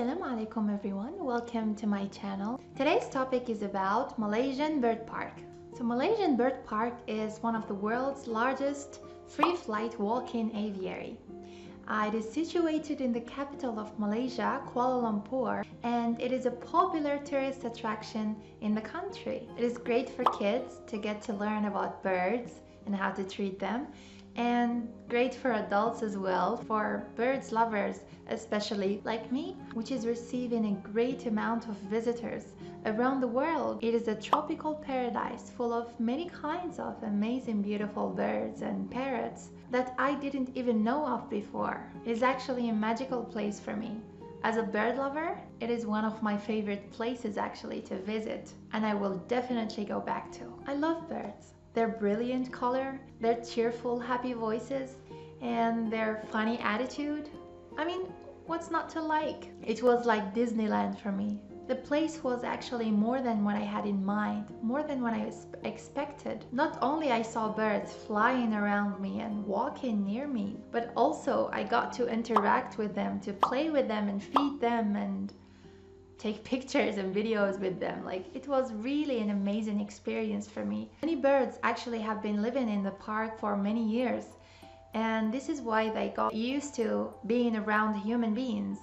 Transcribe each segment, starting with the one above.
Assalamu alaikum everyone, welcome to my channel. Today's topic is about Malaysian Bird Park. So Malaysian Bird Park is one of the world's largest free-flight walk-in aviary. It is situated in the capital of Malaysia, Kuala Lumpur, and it is a popular tourist attraction in the country. It is great for kids to get to learn about birds and how to treat them, and great for adults as well, for birds lovers, especially like me, which is receiving a great amount of visitors around the world. It is a tropical paradise full of many kinds of amazing beautiful birds and parrots that I didn't even know of before. It is actually a magical place for me. As a bird lover, it is one of my favorite places actually to visit, and I will definitely go back to. I love birds. Their brilliant color, their cheerful, happy voices, and their funny attitude. I mean, what's not to like? It was like Disneyland for me. The place was actually more than what I had in mind, more than what I expected. Not only I saw birds flying around me and walking near me, but also I got to interact with them, to play with them and feed them and take pictures and videos with them. Like, it was really an amazing experience for me. Many birds actually have been living in the park for many years, and this is why they got used to being around human beings.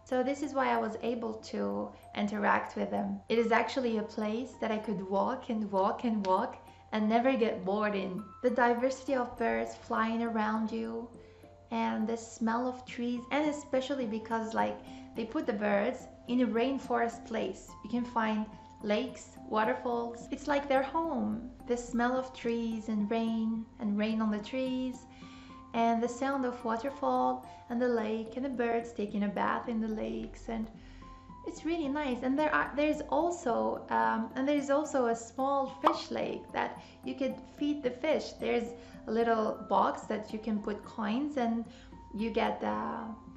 So this is why I was able to interact with them. It is actually a place that I could walk and walk and walk and never get bored in. The diversity of birds flying around you, and the smell of trees, and especially because like they put the birds in a rainforest place. You can find lakes, waterfalls. It's like their home. The smell of trees and rain on the trees, and the sound of waterfall and the lake and the birds taking a bath in the lakes, and it's really nice. And there's also a small fish lake that you could feed the fish. There's a little box that you can put coins and you get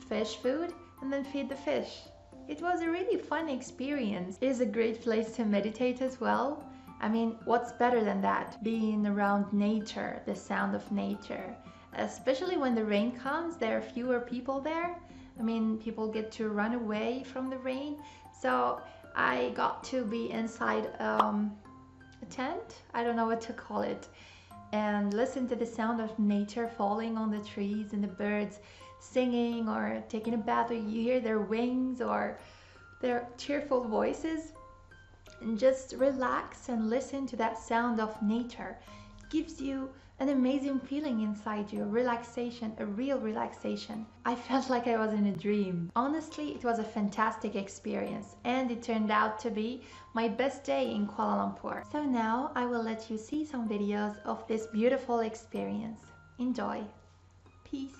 fish food and then feed the fish. It was a really fun experience. It is a great place to meditate as well. I mean, what's better than that? Being around nature, the sound of nature. Especially when the rain comes, there are fewer people there. I mean, people get to run away from the rain. So I got to be inside a tent, I don't know what to call it, and listen to the sound of nature falling on the trees and the birds singing or taking a bath, or you hear their wings or their cheerful voices, and just relax and listen to that sound of nature. It gives you an amazing feeling inside you, relaxation, a real relaxation. I felt like I was in a dream. Honestly, it was a fantastic experience, and it turned out to be my best day in Kuala Lumpur. So now I will let you see some videos of this beautiful experience. Enjoy. Peace.